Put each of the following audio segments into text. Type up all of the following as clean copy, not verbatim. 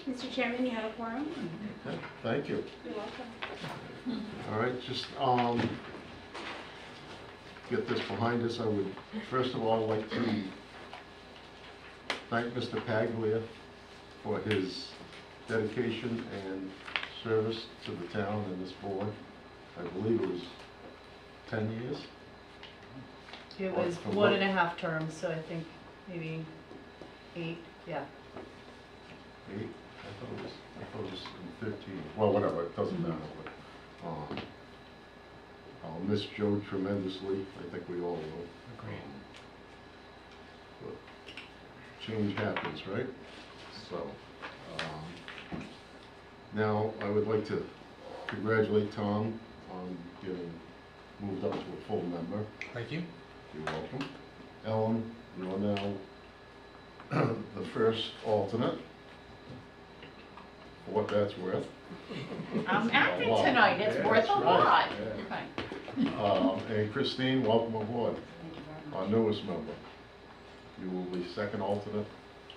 Mr. Chairman, you have a quorum. Okay, thank you. You're welcome. All right, just get this behind us. I would first of all like to thank Mr. Paglia for his dedication and service to the town and this board. I believe it was 10 years. It was 1.5 terms, so I think maybe 8, yeah. 8? I thought it was in 13. Well, whatever, it doesn't matter. But, I'll miss Joe tremendously. I think we all will. Agreed. But change happens, right? So, now I would like to congratulate Tom on getting moved up to a full member. Thank you. You're welcome. Ellen, you are now the first alternate, for what that's worth. I'm acting tonight, it's Yeah, worth a that's lot. right. Yeah. And Christine, welcome aboard, our newest member. You will be second alternate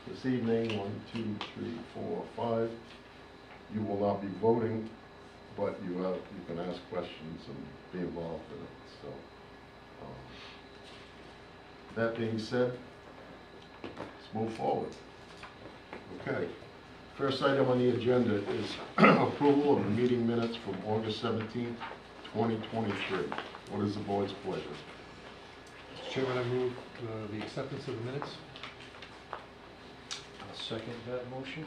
this evening. 1, 2, 3, 4, 5. You will not be voting, but you can ask questions and be involved in it. So, that being said, let's move forward. Okay. First item on the agenda is approval of the meeting minutes from August 17th, 2023. What is the board's pleasure? Mr. Chairman, I move the acceptance of the minutes. I'll second that motion.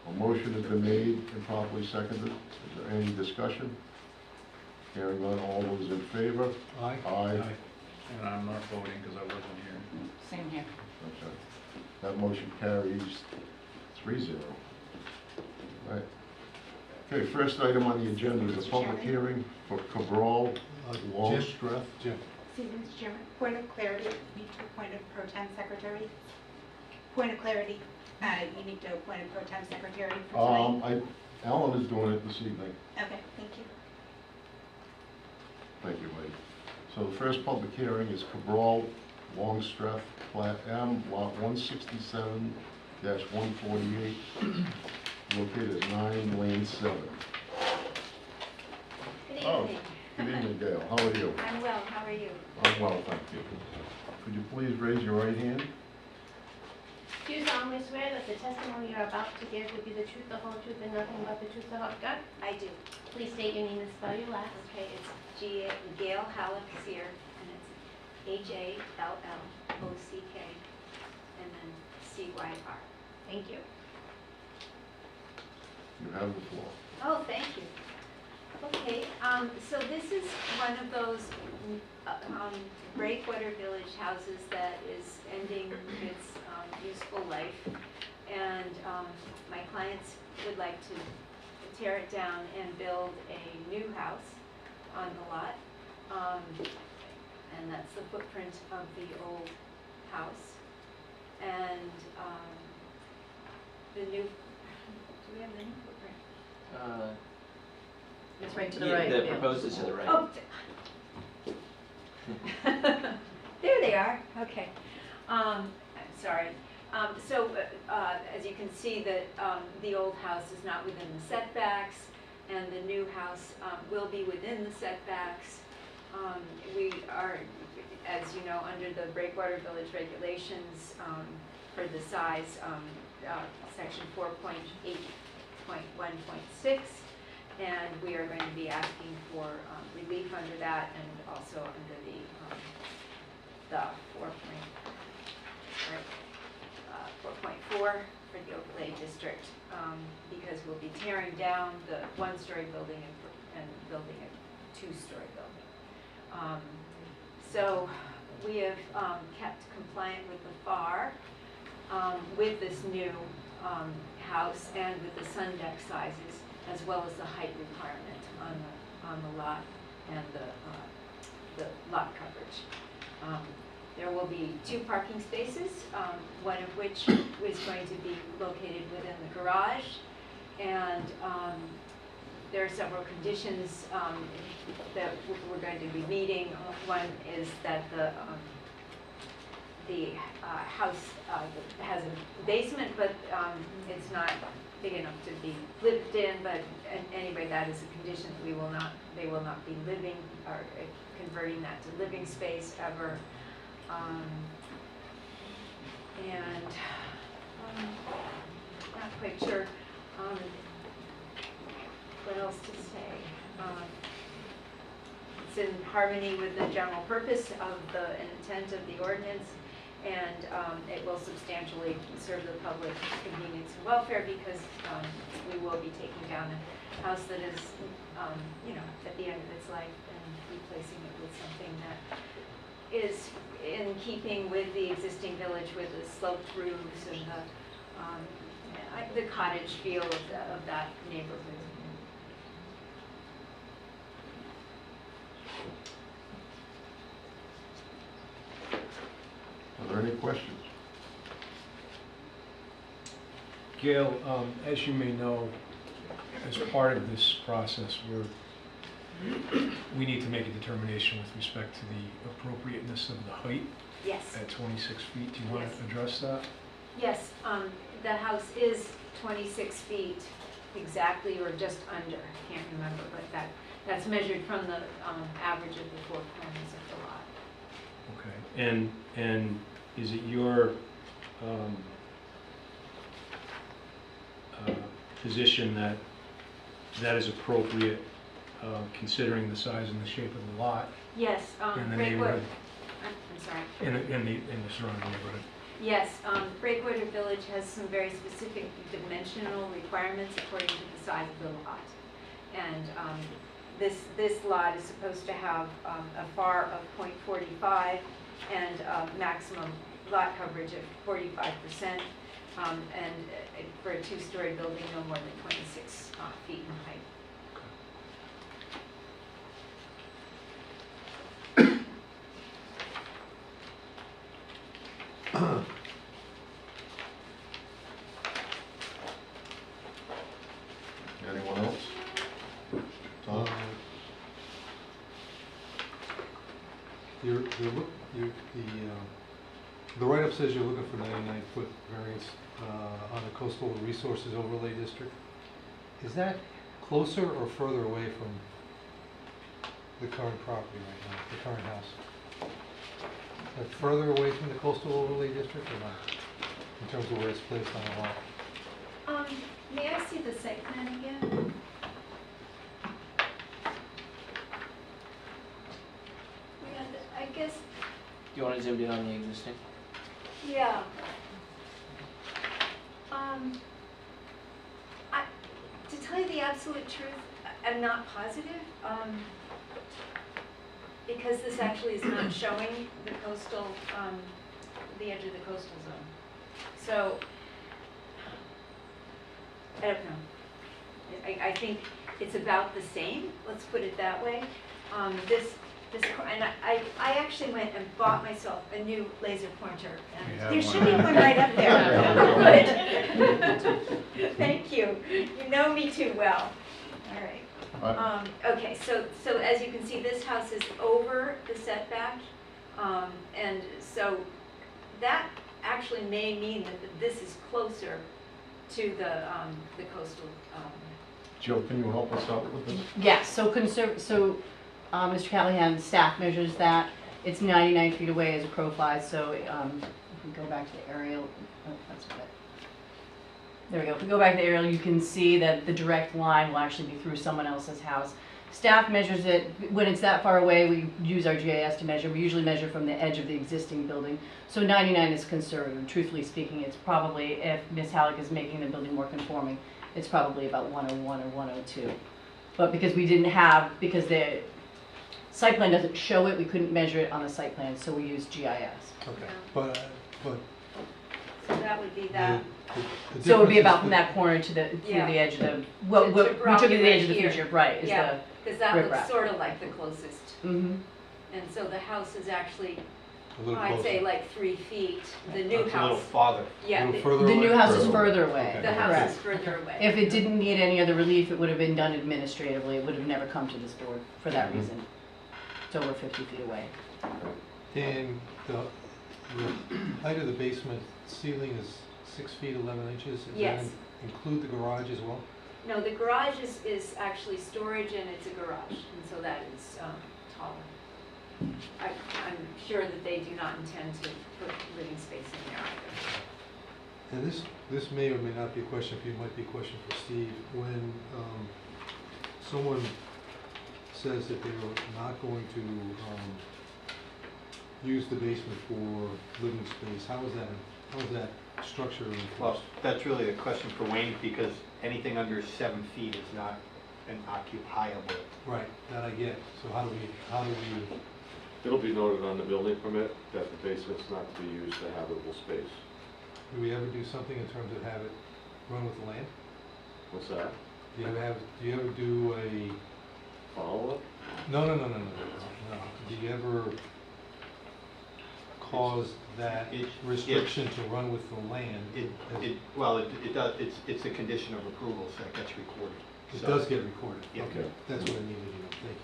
A motion has been made and properly seconded. Is there any discussion? Hearing none, all those in favor? Aye. Aye. And I'm not voting because I wasn't here. Same here. Okay. That motion carries 3-0. Right. Okay, first item on the agenda is a public hearing for Cabral Longstreth. Jim. Excuse me, Mr. Chairman, point of clarity, you need to appoint a pro tem secretary. Point of clarity, you need to appoint a pro tem secretary for tonight. Alan is doing it this evening. Okay, thank you. Thank you, lady. So the first public hearing is Cabral Longstreth, Plat M, Lot 167-148, located at 9 Lane 7. Good Oh, evening. good evening, Gail. How are you? I'm well, how are you? I'm well, thank you. Could you please raise your right hand? Do you solemnly swear that the testimony you're about to give will be the truth, the whole truth, and nothing but the truth, so help God? I do. Please state your name and spell your last. Okay, it's Gail Halleck Sear, and it's HALLOCK, and then CYR. Thank you. You have the floor. Oh, thank you. Okay, so this is one of those breakwater village houses that is ending its useful life, and my clients would like to tear it down and build a new house on the lot, and that's the footprint of the old house, and the new, do we have the new footprint? It's right to the Yeah, right. the yeah. proposed is to the right. Oh, there they are, okay. I'm sorry. So as you can see, that the old house is not within the setbacks, and the new house will be within the setbacks. We are, as you know, under the Breakwater Village regulations for the size, section 4.8.1.6, and we are going to be asking for relief under that, and also under the 4.4 for the overlay district, because we'll be tearing down the one-story building and building a two-story building. So we have kept compliant with the FAR with this new house and with the sun deck sizes, as well as the height requirement on the lot and the lot coverage. There will be 2 parking spaces, one of which is going to be located within the garage, and there are several conditions that we're going to be meeting. One is that the house has a basement, but it's not big enough to be lived in, but anyway, that is a condition that they will not be living or converting that to living space ever. Not quite sure what else to say. It's in harmony with the general purpose of the intent of the ordinance, and it will substantially serve the public convenience and welfare because we will be taking down a house that is, at the end of its life and replacing it with something that is in keeping with the existing village with the sloped roofs and the cottage feel of that neighborhood. Are there any questions? Gail, as you may know, as part of this process, we need to make a determination with respect to the appropriateness of the height Yes. at 26 feet. Do you want Yes. to address that? Yes, the house is 26 feet exactly, or just under, I can't remember, but that's measured from the average of the four corners of the lot. Okay. And is it your position that that is appropriate, considering the size and the shape of the lot Yes, in the Breakwood, neighborhood, I'm sorry. in the surrounding neighborhood? Yes, Breakwater Village has some very specific dimensional requirements according to the size of the lot. And this lot is supposed to have a FAR of 0.45 and maximum lot coverage of 45%, and for a two-story building, no more than 26 feet in height. Anyone else? Tom? The write-up says you're looking for 99-foot variance on the coastal resources overlay district. Is that closer or further away from the current property right now, the current house? Is that further away from the coastal overlay district or not, in terms of where it's placed on the lot? May I see the site plan again? I guess, Do you want to zoom in on the existing? yeah. To tell you the absolute truth, I'm not positive, because this actually is not showing the coastal, the edge of the coastal zone. So, I don't know. I think it's about the same, let's put it that way. And I actually went and bought myself a new laser pointer. We And have there one. should be one right up there. Good. Thank you. You know me too well. All right. Okay, so as you can see, this house is over the setback. And so that actually may mean that this is closer to the coastal. Jill, can you help us out with this? Yes, so Mr. Callahan's staff measures that. It's 99 feet away as a crow flies, so if we go back to the aerial, that's what there we go. If we go back to the aerial, you can see that the direct line will actually be through someone else's house. Staff measures it, when it's that far away, we use our GIS to measure. We usually measure from the edge of the existing building. So 99 is conservative. Truthfully speaking, it's probably, if Ms. Halleck is making the building more conforming, it's probably about 101 or 102. But because we didn't have, because the site plan doesn't show it, we couldn't measure it on the site plan, so we used GIS. Okay, but So that would be that. the So it would be difference about is from that corner to the Yeah. edge of the, To which would be Bromley the edge of the right here. future, right? Is Yeah, because that looks riprap. sort of like the closest. Mm-hmm. And so the house is actually, a little I'd closer. say like 3 feet. The new It's a little house, farther. yeah, A little the further The away? new house is Further further Okay. away. the house Correct. is further away. If it didn't need any other relief, it would have been done administratively. It would have never come to this board for that Mhm. reason. It's over 50 feet away. And the height of the basement ceiling is 6 feet 11 inches? Is that Yes. include the garage as well? No, the garage is actually storage and it's a garage, and so that is taller. I'm sure that they do not intend to put living space in there either. And this may or may not be a question for you, might be a question for Steve. When someone says that they're not going to use the basement for living space, how is that structure enforced? Well, that's really a question for Wayne, because anything under 7 feet is not an occupiable. Right, that I get. So how do we, It'll be noted on the building permit that the basement's not to be used for habitable space. do we ever do something in terms of have it run with the land? What's that? Do you ever do a, Follow-up? no. Do you ever cause that It- restriction to run with the land? Well, it does, it's a condition of approval, so it gets recorded. It So- does get recorded? Yeah. Okay, that's what I needed to know, thank you.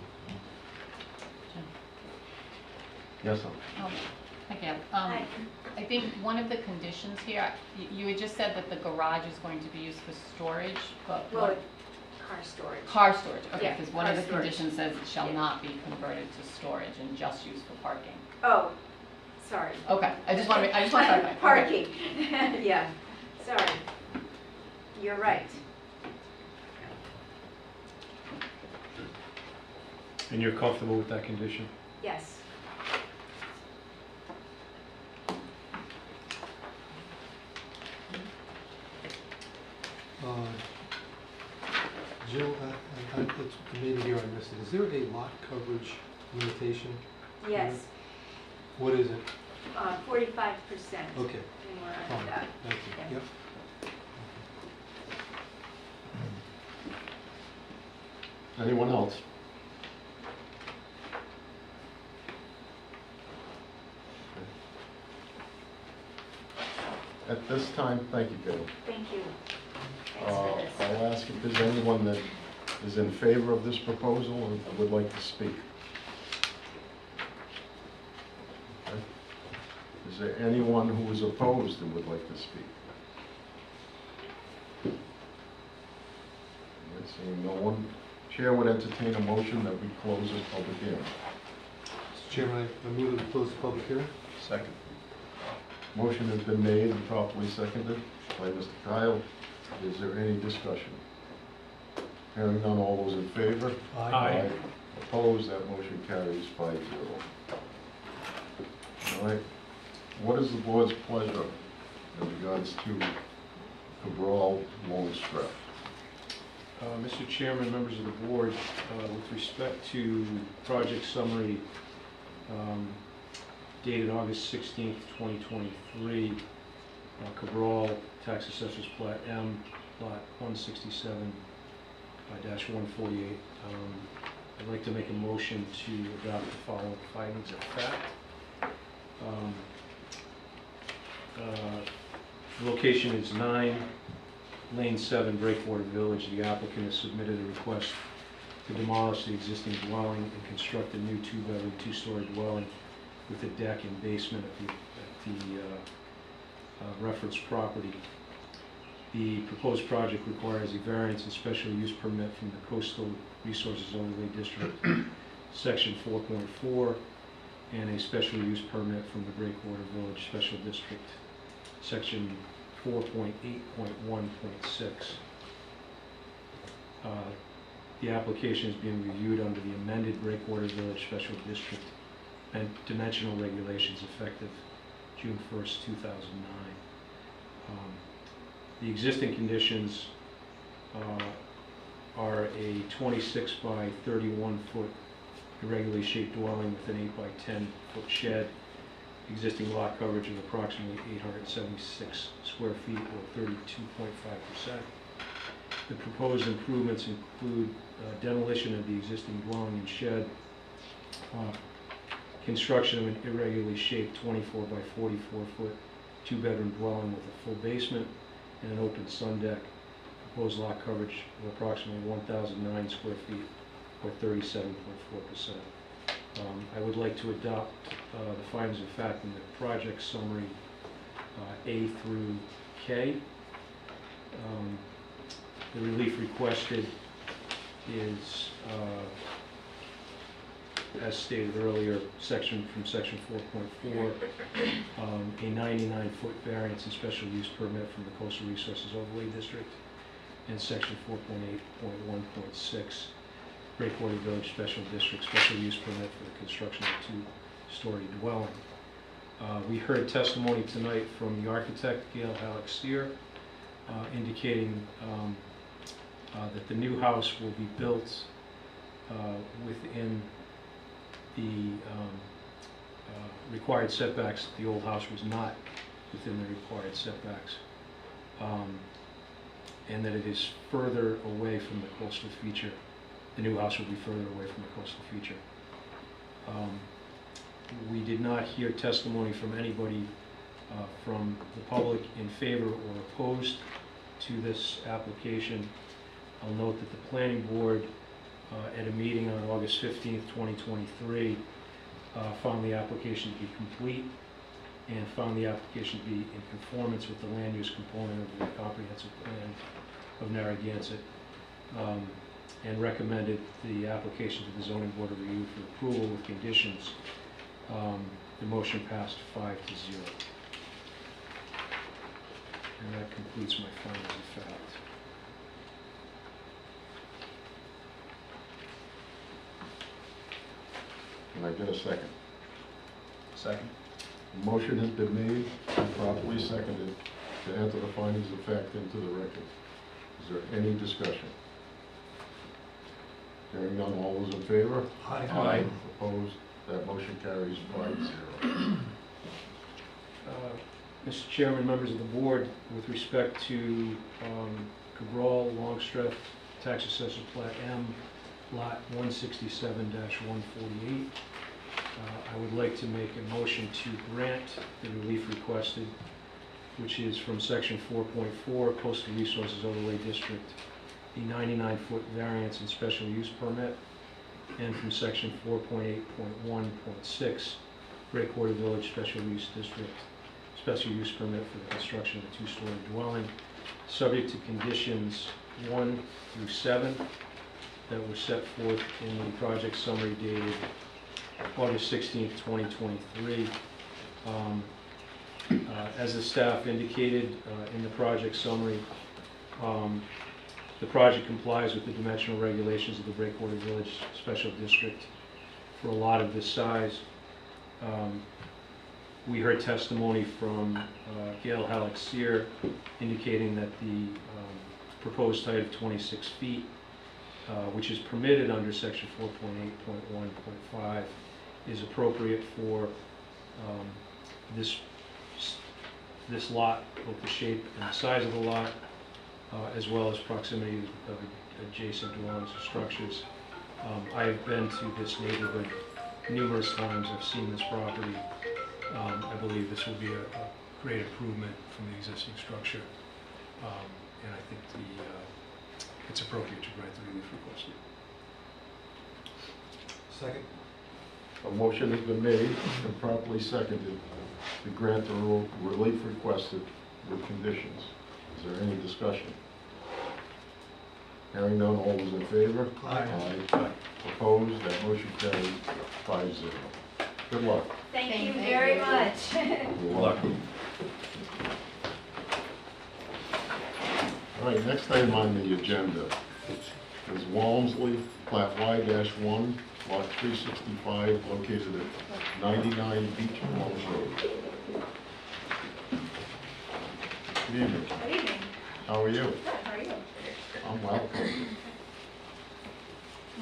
Yes, sir. Again, Hi. I think one of the conditions here, you had just said that the garage is going to be used for storage, but Well, what? car storage. Car storage, okay, Yeah, because one of car the storage. conditions says it shall Yeah. not be converted to storage and just used for parking. Oh, sorry. Okay, I just want to clarify. Okay. Parking, yeah, sorry. You're right. And you're comfortable with that condition? Yes. Jill, maybe here I missed it. Is there a lot coverage limitation? Yes, What is it? 45%. Okay, And we're fine, under that. thank Yeah. you. Yep. Anyone else? At this time, thank you, Bill. Thank you. Thanks for this. I'll ask if there's anyone that is in favor of this proposal and would like to speak. Okay. Is there anyone who is opposed and would like to speak? Seeing no one, Chair would entertain a motion that we close this public hearing. Mr. Chairman, I move that we close the public hearing. Second. Motion has been made and properly seconded by Mr. Kyle. Is there any discussion? Hearing none, all those in favor? Aye. Opposed, that motion carries 5-0. All right, what is the board's pleasure in regards to Cabral Longstrap? Mr. Chairman, members of the board, with respect to project summary dated August 16th, 2023, Cabral, Tax Assessor's Plat M, Lot 167-148. I'd like to make a motion to adopt the following findings of fact. The location is 9 Lane 7, Breakwater Village. The applicant has submitted a request to demolish the existing dwelling and construct a new 2-bedroom, 2-story dwelling with a deck and basement at the reference property. The proposed project requires a variance and special use permit from the Coastal Resources Overlay District, Section 4.4, and a special use permit from the Breakwater Village Special District, Section 4.8.1.6. The application is being reviewed under the amended Breakwater Village Special District and dimensional regulations effective June 1st, 2009. The existing conditions are a 26 by 31 foot irregularly shaped dwelling with an 8 by 10 foot shed, existing lot coverage of approximately 876 square feet or 32.5%. The proposed improvements include demolition of the existing dwelling and shed, construction of an irregularly shaped 24 by 44 foot 2-bedroom dwelling with a full basement and an open sun deck, proposed lot coverage of approximately 1,009 square feet or 37.4%. I would like to adopt the findings of fact in the project summary A through K. The relief requested is, as stated earlier, section 4.4, a 99-foot variance and special use permit from the Coastal Resources Overlay District, and section 4.8.1.6, Breakwater Village Special District special use permit for the construction of a two-story dwelling. We heard testimony tonight from the architect, Gail Halleck-Steer, indicating that the new house will be built within the required setbacks. The old house was not within the required setbacks, and that it is further away from the coastal feature. The new house will be further away from the coastal feature. We did not hear testimony from anybody from the public in favor or opposed to this application. I'll note that the planning board at a meeting on August 15th, 2023, found the application to be complete and found the application to be in conformance with the land use component of the comprehensive plan of Narragansett, and recommended the application to the zoning board of review for approval with conditions. The motion passed 5-0. And that completes my findings of fact. Can I get a second? Second. A motion has been made and properly seconded to enter the findings of fact into the record. Is there any discussion? Hearing none, all those in favor? Aye. Opposed? That motion carries 5-0. Mr. Chairman, members of the board, with respect to Cabral, Longstreth, Tax Assessor Plat M, Lot 167-148, I would like to make a motion to grant the relief requested, which is from Section 4.4, Coastal Resources Overlay District, the 99-foot variance and special use permit, and from Section 4.8.1.6, Breakwater Village Special Use District, special use permit for the construction of a two-story dwelling, subject to conditions 1 through 7 that were set forth in the project summary dated August 16th, 2023. As the staff indicated in the project summary, the project complies with the dimensional regulations of the Breakwater Village Special District for a lot of this size. We heard testimony from Gail Halleck-Steer indicating that the proposed height of 26 feet, which is permitted under section 4.8.1.5, is appropriate for this lot, both the shape and the size of the lot, as well as proximity of adjacent dwellings or structures. I have been to this neighborhood numerous times. I've seen this property. I believe this will be a great improvement from the existing structure, and I think it's appropriate to grant the relief requested. Second. A motion has been made and properly seconded to grant the relief requested with conditions. Is there any discussion? Hearing none, all those in favor? Aye. Opposed? That motion carries 5-0. Good luck. Thank you Thank very you. much. You're welcome. All right, next item on the agenda is Walmsley, Plat Y-1, Lot 365, located at 99 Beach Palms Road. Good evening. Good evening. How are you? Good, how are you? I'm well.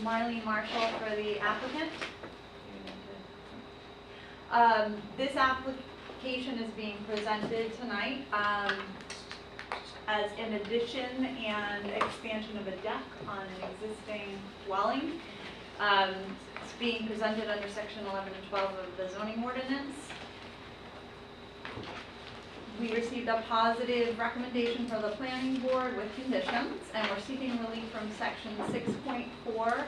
Marlene Marshall for the applicant. This application is being presented tonight as an addition and expansion of a deck on an existing dwelling. It's being presented under section 11 and 12 of the zoning ordinance. We received a positive recommendation from the planning board with conditions, and we're seeking relief from section 6.4,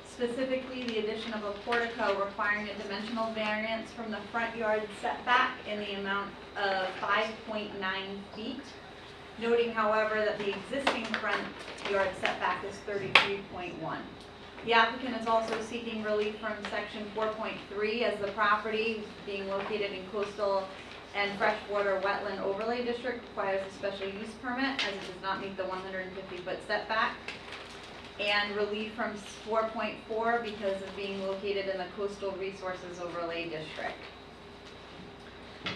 specifically the addition of a portico requiring a dimensional variance from the front yard setback in the amount of 5.9 feet. noting however that the existing front yard setback is 33.1. The applicant is also seeking relief from section 4.3 as the property being located in coastal and freshwater wetland overlay district requires a special use permit as it does not meet the 150-foot setback. And relief from 4.4 because of being located in the coastal resources overlay district.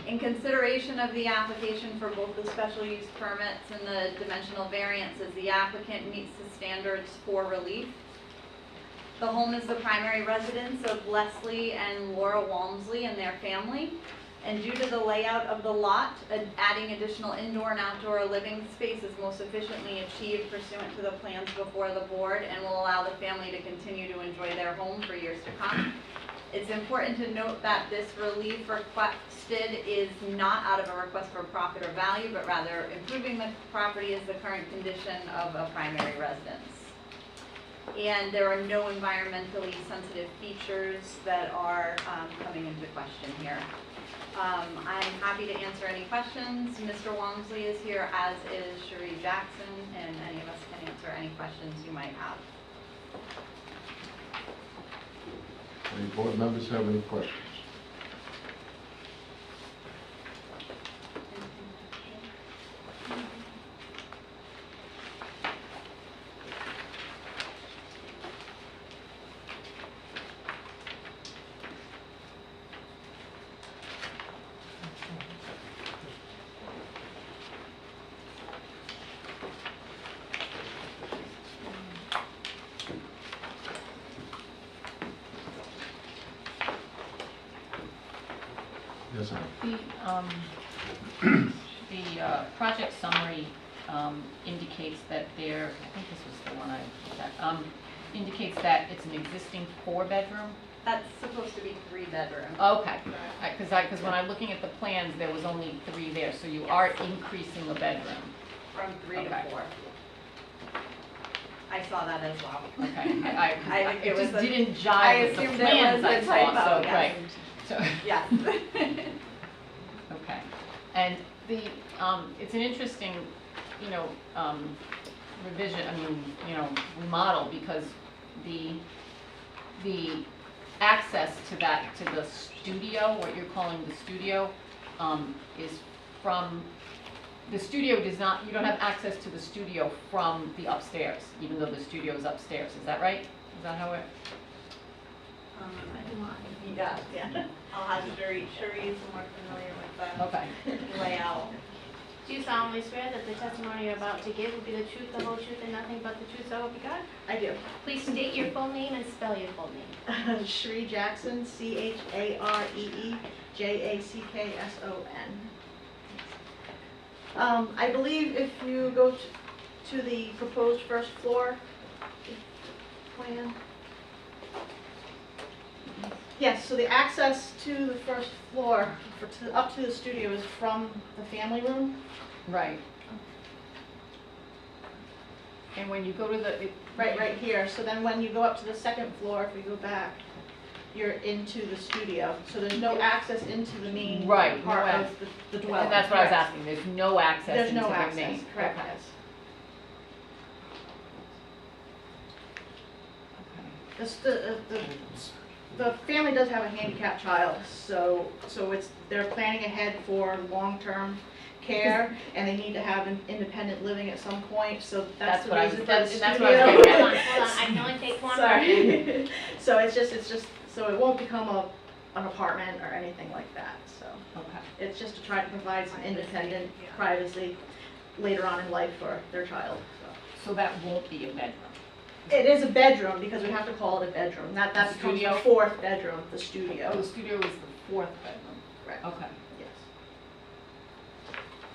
In consideration of the application for both the special use permits and the dimensional variances, the applicant meets the standards for relief. The home is the primary residence of Leslie and Laura Walmsley and their family. And due to the layout of the lot, adding additional indoor and outdoor living space is most efficiently achieved pursuant to the plans before the board and will allow the family to continue to enjoy their home for years to come. It's important to note that this relief requested is not out of a request for profit or value, but rather improving the property as the current condition of a primary residence. And there are no environmentally sensitive features that are coming into question here. I'm happy to answer any questions. Mr. Walmsley is here, as is Cherie Jackson, and any of us can answer any questions you might have. Any board members have any questions? Yes, ma'am. The project summary indicates that there, I think this was the one I looked at, indicates that it's an existing 4-bedroom. That's supposed to be 3-bedroom. Okay, because when I'm looking at the plans, there was only 3 there, so you are increasing a bedroom. From 3 Okay. to 4. I saw that as well. Okay, I think it was just a- didn't I jive with the assumed it plans was I a saw, typo, so, yes. right. So, Yes. okay, and the, it's an interesting, revision, remodel, because the access to the studio, what you're calling the studio, is from, the studio does not, you don't have access to the studio from the upstairs, even though the studio is upstairs, is that right? Is that how it? Yeah. I'll have Cherie is more familiar with the Okay. layout. Do you solemnly swear that the testimony you're about to give will be the truth, the whole truth, and nothing but the truth, so help you God? I do. Please state your full name and spell your full name. Cherie Jackson, Charee Jackson. I believe if you go to the proposed first floor plan. Yes, so the access to the first floor, up to the studio is from the family room. Right. And when you go to the, Right here. So then when you go up to the second floor, if we go back, you're into the studio. So there's no access into the main Right, part no of the dwelling. and that's what I was Correct. asking, there's no access There's into no the access, main. correct, Okay. yes. The family does have a handicapped child, so they're planning ahead for long-term care, and they need to have an independent living at some point, so that's the reason for the studio. that's what I was getting at. Hold on, I can only take one. Sorry. So it's just, so it won't become an apartment or anything like that, so. Okay. It's just to try to provide some independent privacy later on in life for their child, so. So that won't be a bedroom? It is a bedroom, because we have to call it a bedroom. That becomes the Studio? 4th bedroom, the Oh, studio. the studio is the 4th bedroom? Correct. Okay. Yes.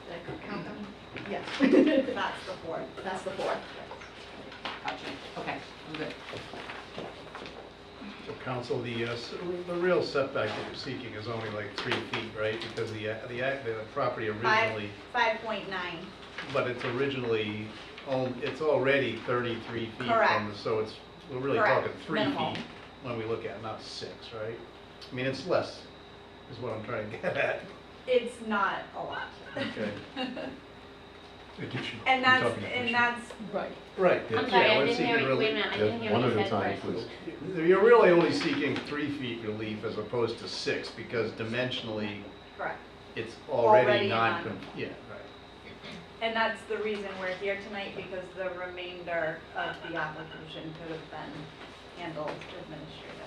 Did I count them? Yes. That's the 4th. That's the 4th. Gotcha. Okay, I'm good. So council, the real setback that you're seeking is only like 3 feet, right? Because the property originally, 5.9. but it's originally, it's already 33 feet from Correct. the, so we're really Correct. talking 3 Minimal. feet when we look at, it, not 6, right? I mean, it's less, is what I'm trying to get at. It's not a lot. Okay. additional. And We're that's, talking and additional. that's, Right. Right. I'm sorry, I we're didn't hear seeking you, wait a relief. minute, I Yeah, didn't hear one what you at a said time, first. please. You're really only seeking 3 feet relief as opposed to 6, because dimensionally, correct. it's Already already non- yeah, right. And that's the reason we're here tonight, because the remainder of the application could have been handled administratively.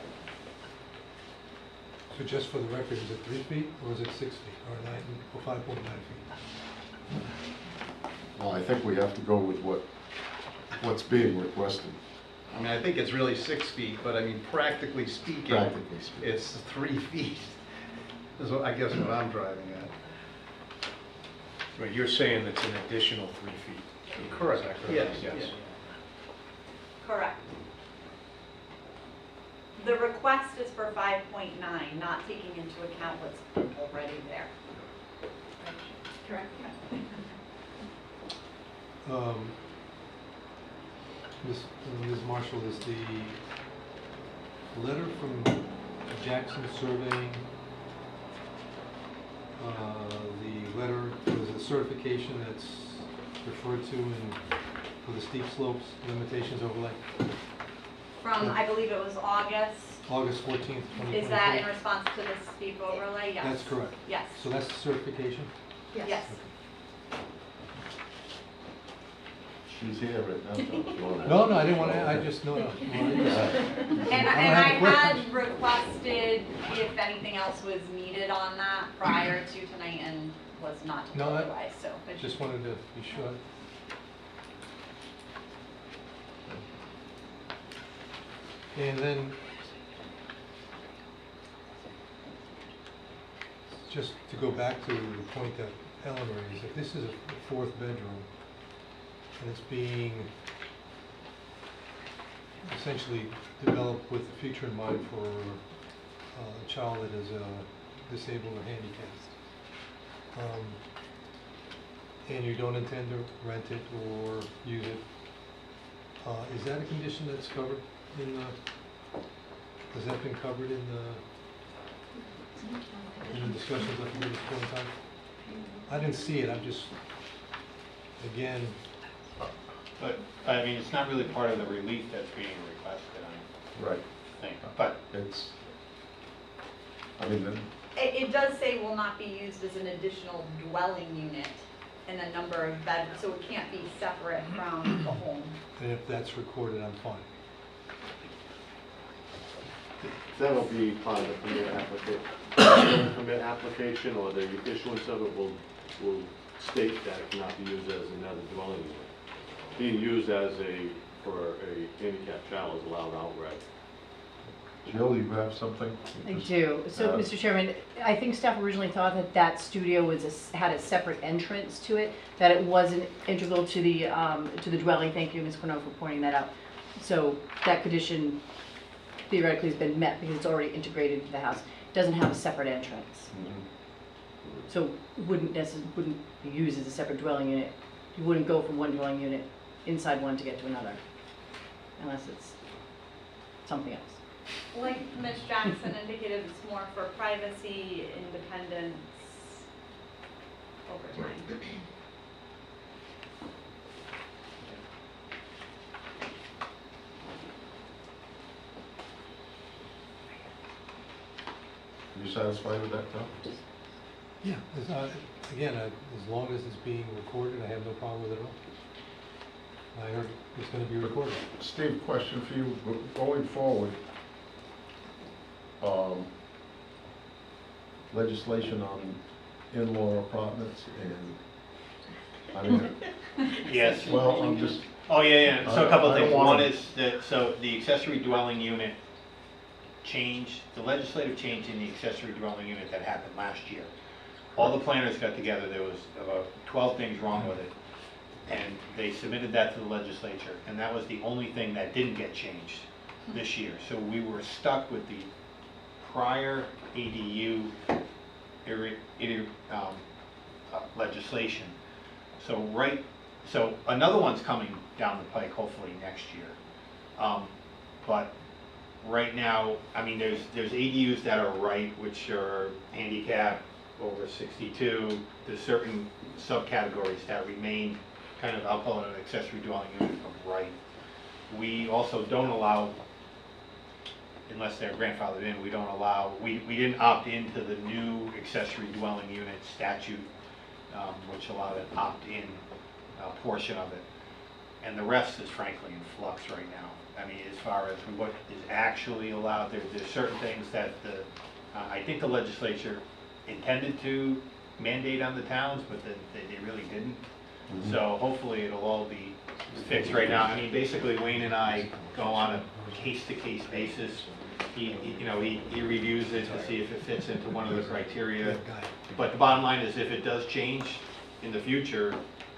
So just for the record, is it 3 feet or is it 6 feet or 5.9 feet? Well, I think we have to go with what's being requested, I mean, I think it's really 6 feet, but I mean, practically speaking, practically speaking. it's 3 feet. Is what, I guess what I'm driving at. Right, you're saying it's an additional 3 feet. Correct, Is that correct? yes, Yes. yes. Correct. The request is for 5.9, not taking into account what's already there. Correct. Ms. Marshall, is the letter from Jackson Surveying, the letter, was a certification that's referred to for the steep slopes limitations overlay? From, I believe it was August, August 14th, 2024? is that in response to the steep overlay? Yes. That's correct. Yes, So that's the certification? yes. She's here right now, so if you wanna- No, I didn't want to, I just, no. And I I don't have a had requested if anything else was needed on that prior to tonight and was not told No, that- otherwise, so. I Just wanted to be sure. And then, just to go back to the point that Ellen raised, if this is a 4th bedroom, and it's being essentially developed with the future in mind for a child that is disabled or handicapped, and you don't intend to rent it or use it, is that a condition that's covered in the, has that been covered in the discussions up to this point in time? I didn't see it, I'm just, again, But, I mean, it's not really part of the relief that's being requested, Right, I think. But it's, I mean, It does say will not be used as an additional dwelling unit and a number of bedrooms, so it can't be separate from the home. and if that's recorded, I'm fine. That'll be part of the permit application, or the issuance of it will state that it cannot be used as another dwelling unit. Being used as for a handicapped child is allowed outright. Jill, you have something? I do. So, Mr. Chairman, I think staff originally thought that that studio had a separate entrance to it, that it wasn't integral to the dwelling. Thank you, Ms. Cornell, for pointing that out. So that condition theoretically has been met because it's already integrated into the house. It doesn't have a separate entrance. So wouldn't be used as a separate dwelling unit. You wouldn't go from one dwelling unit inside one to get to another, unless it's something else. Like Ms. Jackson indicated, it's more for privacy, independence over time. Are you satisfied with that, Tom? Yeah. Again, as long as it's being recorded, I have no problem with it at all. I heard it's going to be recorded. Steve, question for you, going forward, legislation on in-law apartments and, I mean, yes. well, I'm just, Oh, yeah. So a couple of I don't things. wanna- One is that, so the accessory dwelling unit change, the legislative change in the accessory dwelling unit that happened last year. All the planners got together, there was about 12 things wrong with it, and they submitted that to the legislature, and that was the only thing that didn't get changed this year. So we were stuck with the prior ADU legislation. So another one's coming down the pike hopefully next year. But right now, I mean, there's ADUs that are right, which are handicap over 62. There's certain subcategories that remain kind of, I'll call it an accessory dwelling unit of right. We also don't allow, unless they're grandfathered in, we don't allow, we didn't opt into the new accessory dwelling unit statute, which allowed an opt-in portion of it. And the rest is frankly in flux right now. I mean, as far as what is actually allowed, there's certain things that I think the legislature intended to mandate on the towns, but then they really didn't. Mhm. So hopefully it'll all be fixed right now. I mean, basically Wayne and I go on a case-to-case basis. He reviews it to see if it fits into one of the criteria. But the bottom line is, if it does change in the future,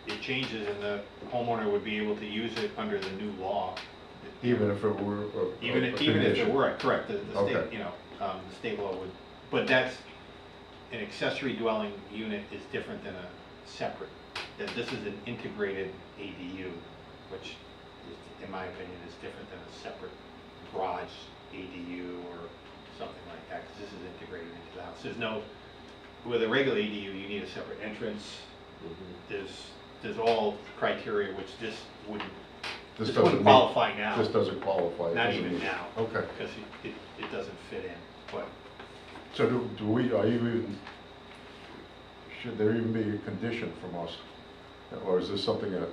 it changes, and the homeowner would be able to use it under the new law. Even if it were Even if it were, correct, the state, Okay. the state law would, but that's, an accessory dwelling unit is different than a separate. That this is an integrated ADU, which is, in my opinion, is different than a separate garage ADU or something like that, because this is integrated into the house. There's no, with a regular ADU, you need a separate entrance. There's all criteria which this wouldn't qualify now. This doesn't qualify. Not even now. Okay. Because it doesn't fit in, but. So should there even be a condition from us? Or is this something that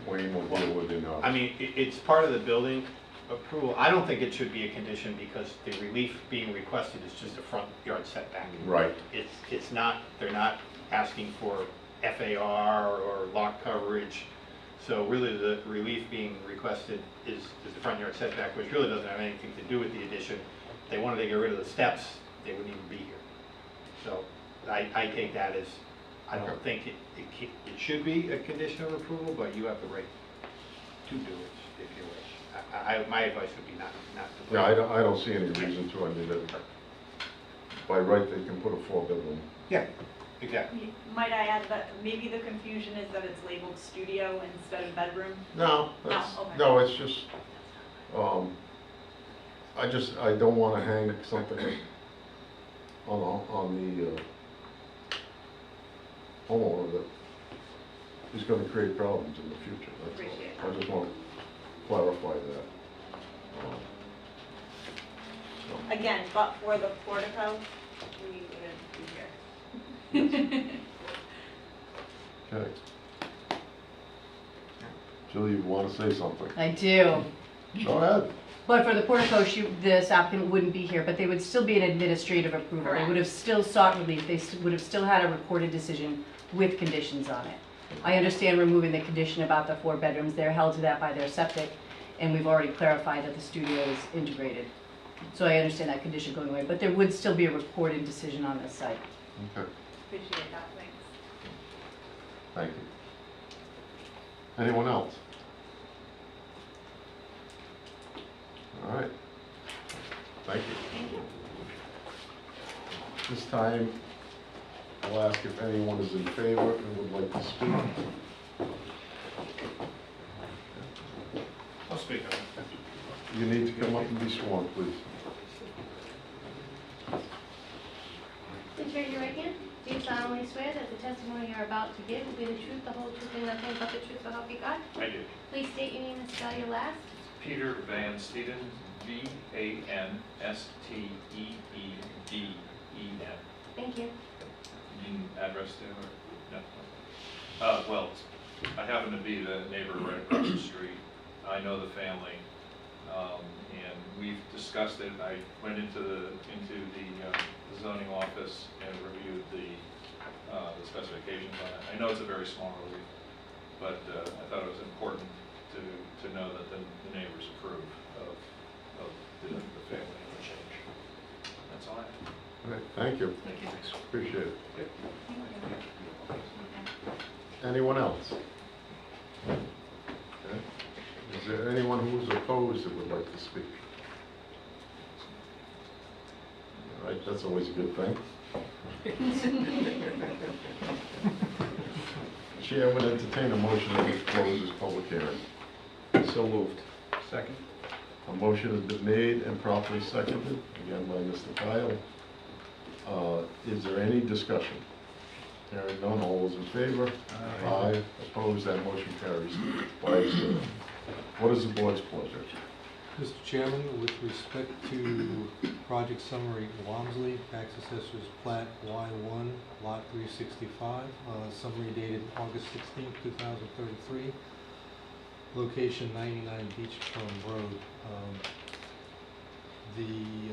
Wayne will deal with in I mean, it's part of the building approval. I don't think it should be a condition, because the relief being requested is just a front yard setback. Right. It's not, they're not asking for FAR or lot coverage. So really the relief being requested is the front yard setback, which really doesn't have anything to do with the addition. If they wanted to get rid of the steps, they wouldn't even be here. So I take that as, I don't think it should be a condition of approval, but you have the right to do it if you wish. My advice would be not to. Yeah, I don't see any reason to. I mean, by right, they can put a 4-bedroom. Yeah, exactly. Might I add that maybe the confusion is that it's labeled studio instead of bedroom? No, okay. no, it's just, I don't want to hang something on the homeowner that is going to create problems in the future. That's all. Appreciate I that. just want to clarify that. Again, but for the portico, we wouldn't be here. Okay. Julie, you want to say something? I do. Go ahead. But for the portico, this applicant wouldn't be here, but they would still be an administrative approval. They would have still sought relief. They would have still had a recorded decision with conditions on it. I understand removing the condition about the 4 bedrooms. They're held to that by their septic, and we've already clarified that the studio is integrated. So I understand that condition going away, but there would still be a recorded decision on this site. Okay, Appreciate that, thanks. thank you. Anyone else? All right. Thank you. Thank you. This time, I'll ask if anyone is in favor and would like to speak. I'll speak on it. You need to come up and be sworn, please. Please raise your right hand. Do you solemnly swear that the testimony you are about to give will be the truth, the whole truth, and nothing but the truth, so help you God? I do. Please state your name and spell your last. Peter Van Steeden, Vansteeden. Thank you. You need an address there or no? Well, I happen to be the neighbor right across the street. I know the family, and we've discussed it. I went into the zoning office and reviewed the specifications on it. I know it's a very small relief, but I thought it was important to know that the neighbors approve of the family and the change. That's all I have. All right, thank you. Thank you. Appreciate it. Anyone else? Okay. Is there anyone who is opposed that would like to speak? All right, that's always a good thing. Chair would entertain a motion to close this public hearing. So moved. Second? A motion has been made and properly seconded, again by Mr. Kyle. Is there any discussion? Hearing none, all those in favor? Aye. Opposed, that motion carries 5-0. What is the board's pleasure? Mr. Chairman, with respect to project summary Walmsley, tax assessor's plat Y1, lot 365, summary dated August 16, 2033, location 99 Beachfront Road. The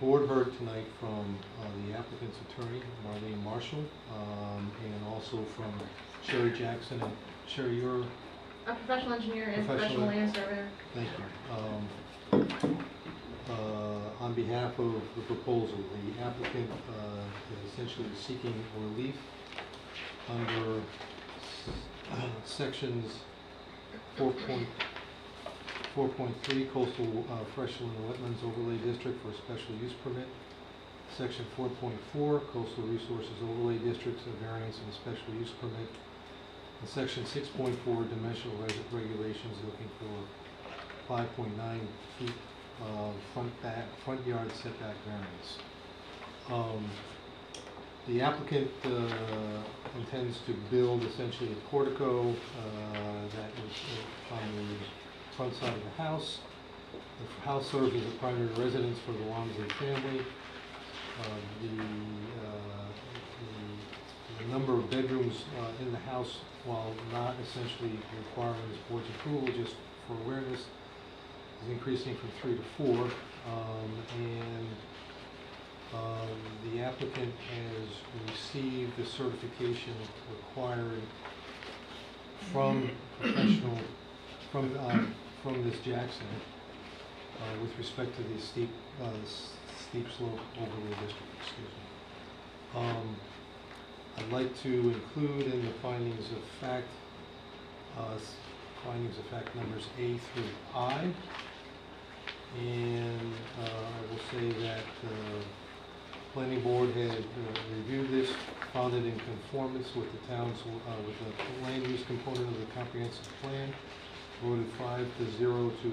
board heard tonight from the applicant's attorney, Marlene Marshall, and also from Sherry Jackson. And Sherry, you're A professional engineer and Professional- professional land surveyor. Thank you. On behalf of the proposal, the applicant is essentially seeking relief under sections 4.3 Coastal Freshland Wetlands Overlay District for a special use permit, section 4.4 Coastal Resources Overlay Districts, a variance and a special use permit, and section 6.4 dimensional regulations looking for 5.9 feet of front yard setback variance. The applicant intends to build essentially a portico that is on the front side of the house. The house serves as a primary residence for the Walmsley family. The number of bedrooms in the house, while not essentially requiring this board's approval, just for awareness, is increasing from 3 to 4. The applicant has received the certification required from professional, from Ms. Jackson with respect to the steep slope overlay district, excuse me. I'd like to include in the findings of fact numbers A through I. And I will say that the planning board had reviewed this, found it in conformance with the town's, with the land use component of the comprehensive plan, voted 5-0 to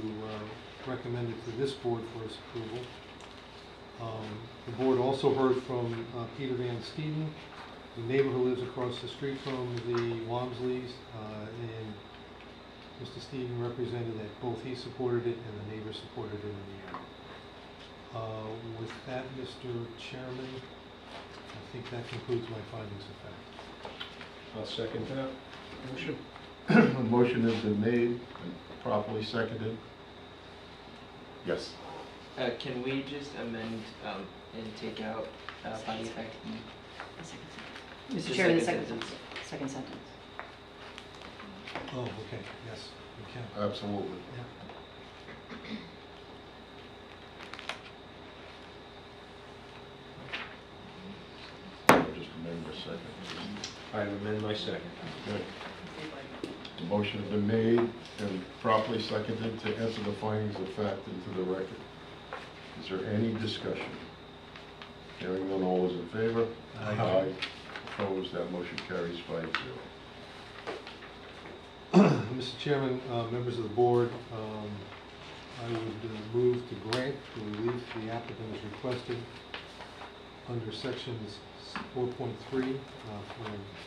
recommend it to this board for its approval. The board also heard from Peter Van Steeden, the neighbor who lives across the street from the Walmsleys, and Mr. Steeden represented that both he supported it and the neighbor supported it in the area. With that, Mr. Chairman, I think that concludes my findings of fact. I'll second that motion. A motion has been made and properly seconded. Yes. Can we just amend and take out finding of fact E? Mr. The Chairman, the second second sentence. Oh, okay, yes, we can. Absolutely. Yeah. I'll just amend the second. I amend my second. Okay. The motion has been made and properly seconded to enter the findings of fact into the record. Is there any discussion? Hearing none, all those in favor? Aye. Opposed, that motion carries 5-0. Mr. Chairman, members of the board, I would move to grant the relief the applicant has requested under sections 4.3 for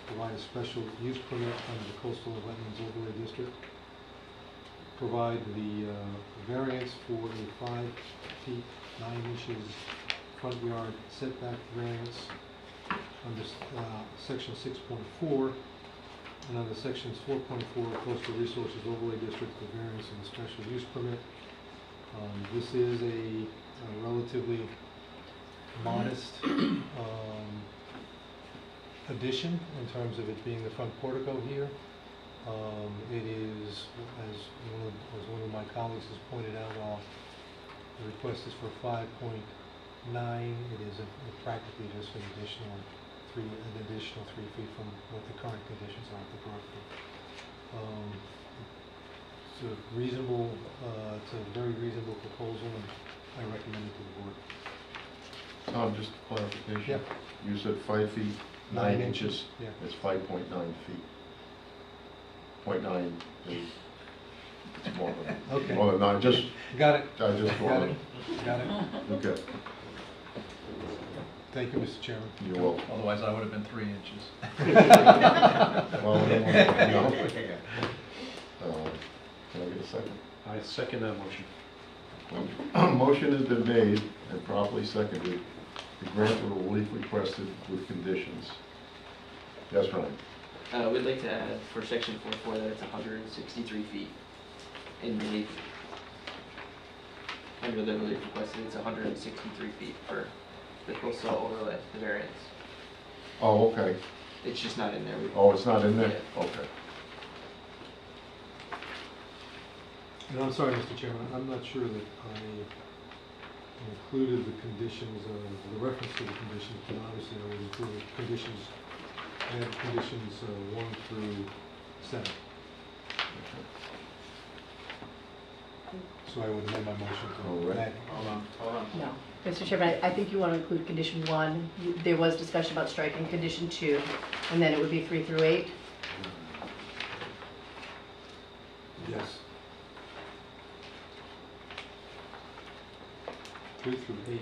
provide a special use permit under the Coastal Wetlands Overlay District. Provide the variance for a 5 feet 9 inches front yard setback variance under section 6.4, and under sections 4.4 Coastal Resources Overlay District, the variance and the special use permit. This is a relatively modest addition in terms of it being the front portico here. It is, as one of my colleagues has pointed out, while the request is for 5.9, it is practically just an additional 3 feet from what the current conditions are at the property. It's a reasonable, it's a very reasonable proposal, and I recommend it to the board. Tom, just clarification. Yep. You said 5 feet 9 inches. Yeah. It's 5.9 feet. 0.9 is it's more than Okay. more than 9. Just Got it. I just Got it. Got it. Okay. Thank you, Mr. Chairman. You're welcome. Otherwise, I would have been 3 inches. Well, no. Can I get a second? I second that motion. Motion has been made and properly seconded to grant the relief requested with conditions. Yes, Ryan? We'd like to add for section 4.4 that it's 163 feet in relief. Under the relief requested, it's 163 feet for the coastal overlay, the variance. Oh, okay. It's just not in there. Oh, it's not in there? Yeah. Okay. And I'm sorry, Mr. Chairman, I'm not sure that I included the conditions, the reference to the conditions, but obviously I would include conditions, I have conditions 1 through 7. So I would amend my motion All to right. add. Hold on. No. Mr. Chairman, I think you want to include condition 1. There was discussion about striking condition 2, and then it would be 3 through 8. Yes. 3 through 8.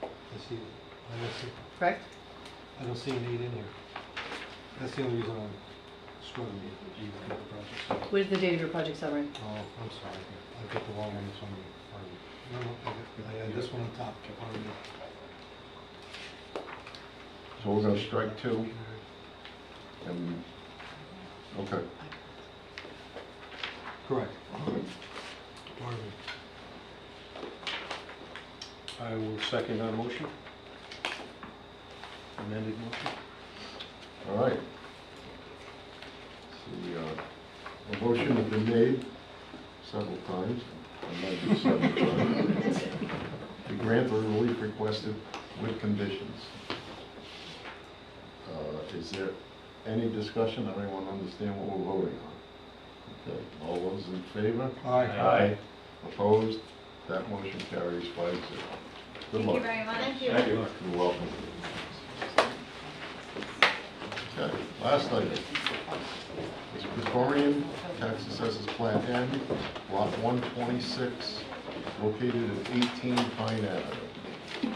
I see, Correct? I don't see an 8 in here. That's the only reason I'm struggling with the project. What is the date of your project summary? Oh, I'm sorry, I got the wrong one, it's on the, no, I had this one on top. So we're gonna strike 2 and, okay. Correct. Pardon me. I will second that motion. Amended motion. All right. The motion has been made several times, amended several times, to grant the relief requested with conditions. Is there any discussion? Everyone understand what we're voting on? Okay, all those in favor? Aye. Opposed? That motion carries 5-0. Good Thank luck. you very much. Thank you. Thank you. You're welcome. Okay, last item. Is Praetorian Tax Assessors Plat N, Lot 126, located at 18 Pine Avenue.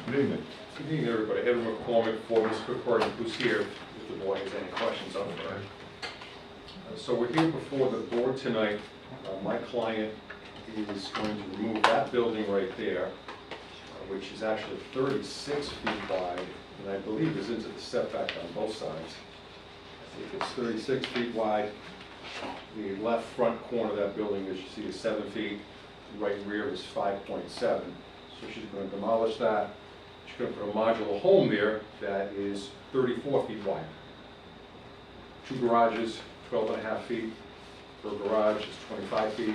Good evening. Good evening, everybody. Evan McCormick for Ms. Praetorian, who's here, if the board has any questions on her. So we're here before the board tonight. My client is going to remove that building right there, which is actually 36 feet wide, and I believe is into the setback on both sides. I think it's 36 feet wide. The left front corner of that building, as you see, is 7 feet. The right rear is 5.7. So she's going to demolish that. She's going to put a modular home there that is 34 feet wide. 2 garages, 12.5 feet. Her garage is 25 feet.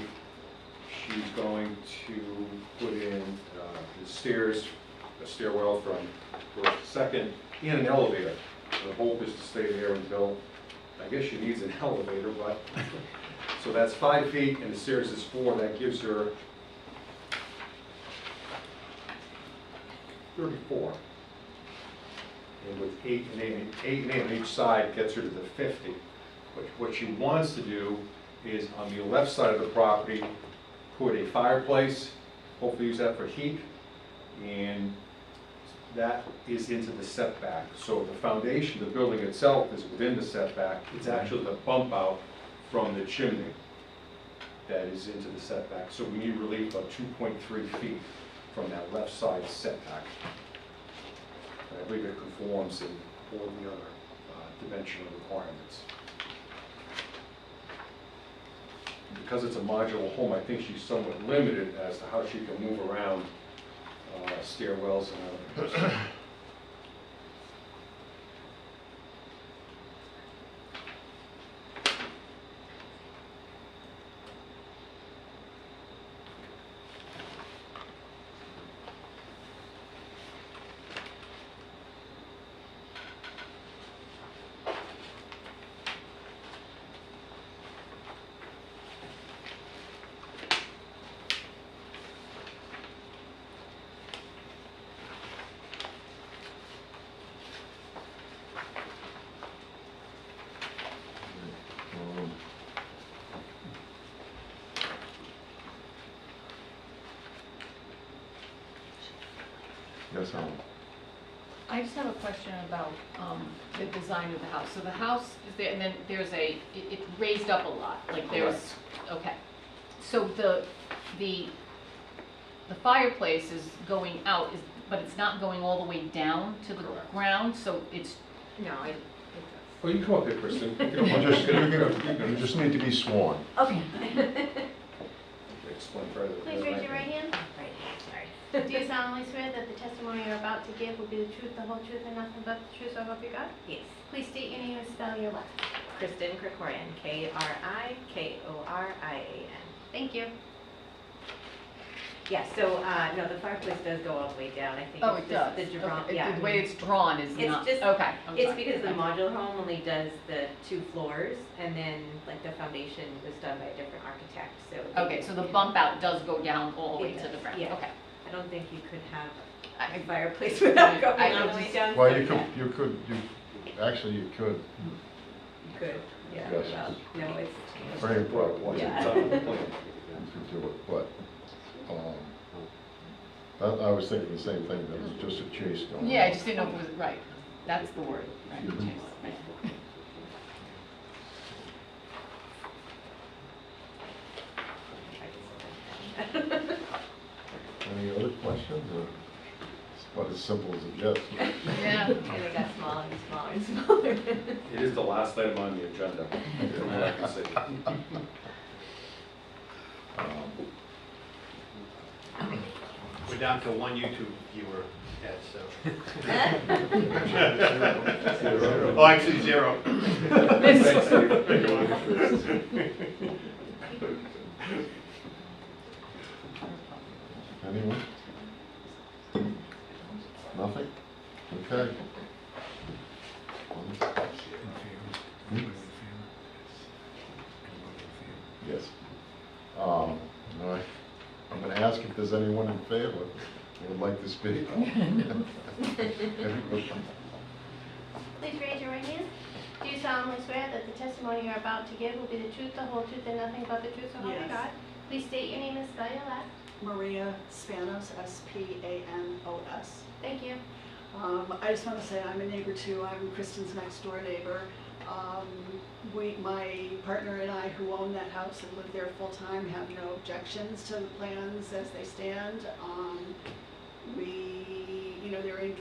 She's going to put in the stairs, a stairwell from first to second, and an elevator. The hope is to stay there until, I guess she needs an elevator, but, so that's 5 feet, and the stairs is 4. That gives her 34. And with 8 and 8 on each side gets her to the 50. But what she wants to do is on the left side of the property, put a fireplace, hopefully use that for heat, and that is into the setback. So the foundation, the building itself is within the setback. It's actually the bump out from the chimney that is into the setback. So we need relief of 2.3 feet from that left side setback. And I believe it conforms in all the other dimensional requirements. Because it's a modular home, I think she's somewhat limited as to how she can move around stairwells and others. Yes, Alan? I just have a question about the design of the house. So the house is there, and then there's it raised up a lot, like there's, okay. So the fireplace is going out, but it's not going all the way down to the ground, so it's, No, Oh, you can come up here, Kristen. You can You just need to be sworn. okay. explain further. Please raise your right hand. Right, sorry. Do you solemnly swear that the testimony you're about to give will be the truth, the whole truth, and nothing but the truth, so help you God? Yes. Please state your name and spell your last. Kristen Krikorian, Krikorian. Thank you. Yeah, so, no, the fireplace does go all the way down, I think. oh, it's it just does. The drawn, Okay. yeah. The way it's drawn is It's not, just- okay, I'm It's sorry. because the Okay. modular home only does the 2 floors, and then, like, the foundation was done by a different architect, so. Okay, so the bump out does go down all the way It to the does, ground, yeah. okay. I don't think you could have I- a fireplace without going I all the way just- down. Well, so, you yeah. could, actually, you could. You could, yeah, Yes. well, no, it's. Frame properly. Yeah. You could do it, but, I was thinking the same thing, that it's just a chase going on. Yeah, I just didn't know if it was, right, that's the word, right, Mhm. chase, right. Any other questions, or it's about as simple as it gets? Yeah. And they got smaller and smaller and smaller. It is the last item on the agenda, from what I can see. We're down to 1 YouTube viewer, Ed, so. Oh, actually 0. Thanks, Steve. Anyone? Nothing? Okay. Yes. All right. I'm gonna ask if there's anyone in favor who would like to speak. Please raise your right hand. Do you solemnly swear that the testimony you're about to give will be the truth, the whole truth, and nothing but the truth, so help you Yes. God? Please state your name and spell your last. Maria Spanos, S-P-A-N-O-S. Thank you. I just want to say I'm a neighbor too. I'm Kristen's next door neighbor. My partner and I, who own that house and live there full time, have no objections to the plans as they stand.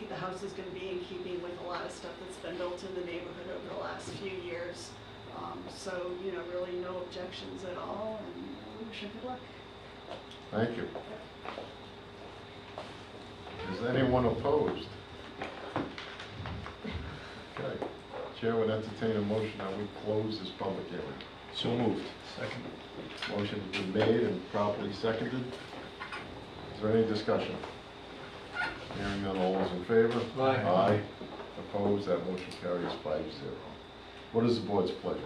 The house is going to be in keeping with a lot of stuff that's been built in the neighborhood over the last few years. So, really no objections at all, and we wish her good luck. Thank you. Is anyone opposed? Okay. Chair would entertain a motion that we close this public hearing. So moved. Second. Motion has been made and properly seconded. Is there any discussion? Hearing none, all those in favor? Aye. Aye. Opposed, that motion carries 5-0. What is the board's pleasure?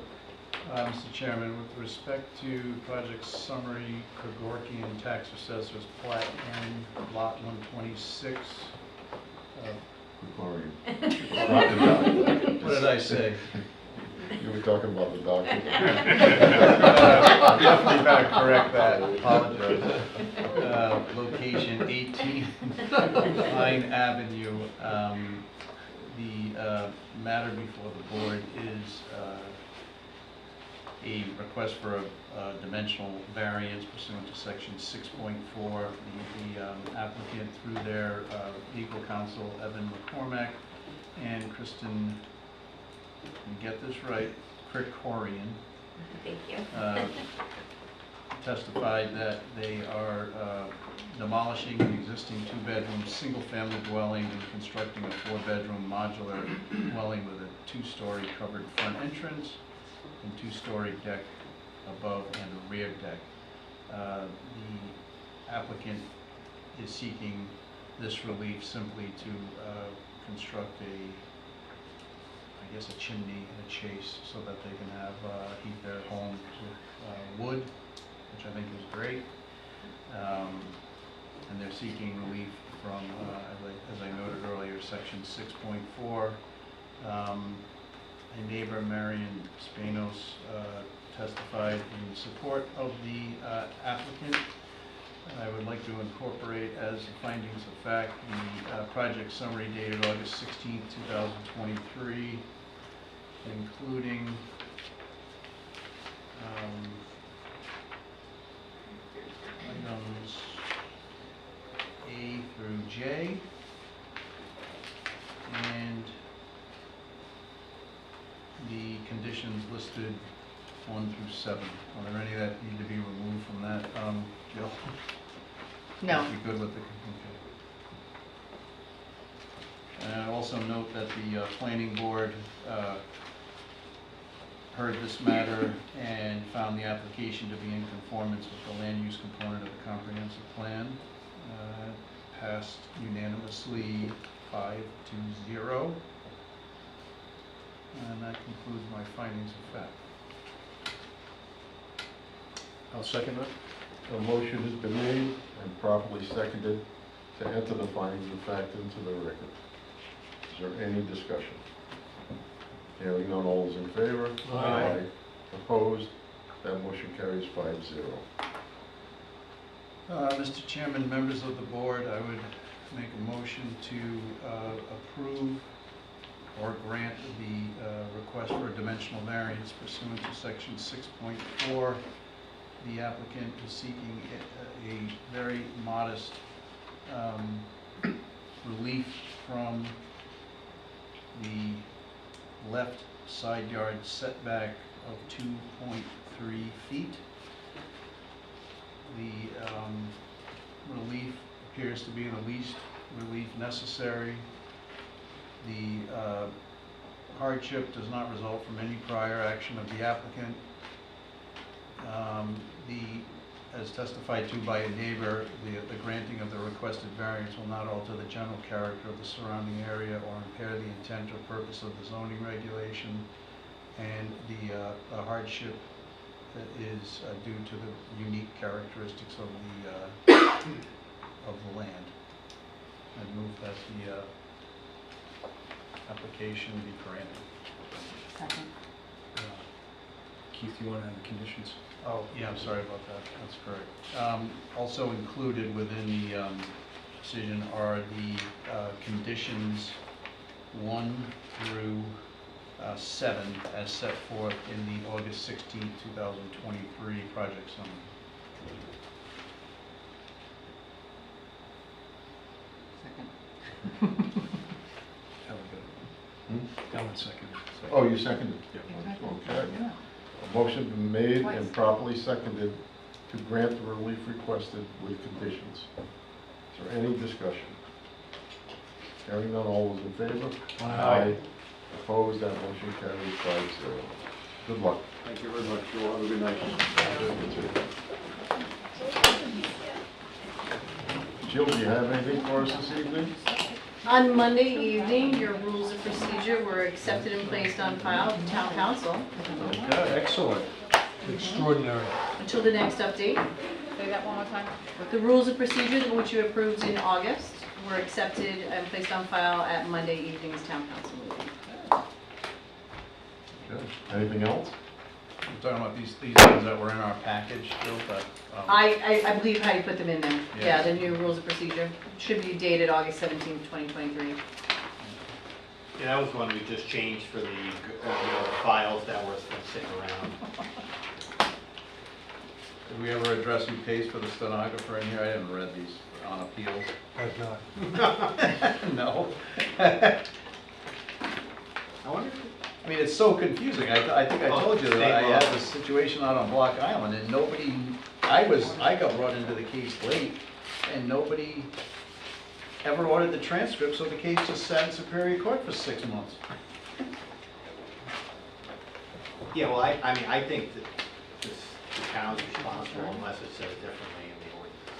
Mr. Chairman, with respect to project summary, Krikorian Tax Assessor's Plat N, Lot 126. Krikorian. What did I say? You were talking about the doctor. Definitely better correct that, apologize. Location 18 Pine Avenue. The matter before the board is a request for a dimensional variance pursuant to section 6.4. The applicant, through their legal counsel, Evan McCormack, and Kristen, let me get this right, Krikorian, Thank you. testified that they are demolishing an existing 2-bedroom, single-family dwelling and constructing a 4-bedroom modular dwelling with a 2-story covered front entrance and 2-story deck above and a rear deck. The applicant is seeking this relief simply to construct I guess a chimney and a chase so that they can have heat their home with wood, which I think is great. And they're seeking relief from, as I noted earlier, section 6.4. A neighbor, Marion Spanos, testified in support of the applicant. I would like to incorporate as findings of fact the project summary dated August 16, 2023, including items A through J and the conditions listed 1 through 7. Are there any that need to be removed from that, Jill? No. You good with the, okay. And I also note that the planning board heard this matter and found the application to be in conformance with the land use component of the comprehensive plan. Passed unanimously 5-0. And that concludes my findings of fact. I'll second that. A motion has been made and properly seconded to enter the findings of fact into the record. Is there any discussion? Hearing none, all is in favor? Aye. Opposed? That motion carries 5-0. Mr. Chairman, members of the board, I would make a motion to approve or grant the request for a dimensional variance pursuant to section 6.4. The applicant is seeking a very modest relief from the left side yard setback of 2.3 feet. The relief appears to be the least relief necessary. The hardship does not result from any prior action of the applicant. As testified to by a neighbor, the granting of the requested variance will not alter the general character of the surrounding area or impair the intent or purpose of the zoning regulation, and the hardship is due to the unique characteristics of the land. I move that the application be granted. Second. Keith, you want to have the conditions? Oh, yeah, I'm sorry about that, that's correct. Also included within the decision are the conditions 1 through 7 as set forth in the August 16, 2023 project summary. Second. Ellen second. Oh, you seconded? Yeah. Okay. A motion been made and properly seconded to grant the relief requested with conditions. Is there any discussion? Hearing none, all those in favor? Aye. Opposed, that motion carries 5-0. Good luck. Thank you very much. You all have a good night. Jill, do you have anything for us this evening? On Monday evening, your rules of procedure were accepted and placed on file with the town council Excellent. Extraordinary. until the next update. Say that one more time. The rules of procedure, which you approved in August, were accepted and placed on file at Monday evening's town council meeting. Good. Anything else? We're talking about these things that were in our package, Jill, but. I believe how you put them in there. Yes. Yeah, the new rules of procedure. Should be dated August 17th, 2023. Yeah, that was one we just changed for the, the files that were sitting around. Did we ever address who pays for the stenographer in here? I haven't read these on appeals. I've not. No. I wonder, I mean, it's so confusing. I think I told you that I had this situation out on Block Island and nobody, I got brought into the case late and nobody ever ordered the transcript, so the case just sat in Superior Court for 6 months. Yeah, well, I mean, I think that the town's responsible unless it says differently in the ordinance.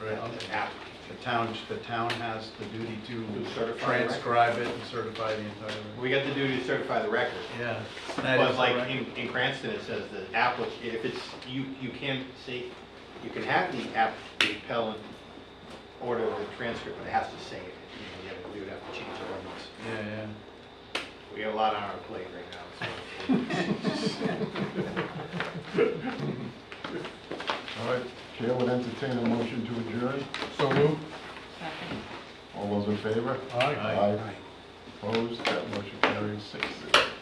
Right. The town has the duty to certify the transcribe it and certify the entire. We got the duty to certify the record. Yeah. But like in Cranston, it says the applicant, if it's, you can say, you can have the appellant order the transcript, but it has to say it. You know, we would have to change the ordinance. Yeah, yeah. We have a lot on our plate right now, so. All right, Chair would entertain a motion to adjourn. So moved. Second. All those in favor? Aye. Aye. Opposed? That motion carries 6-0.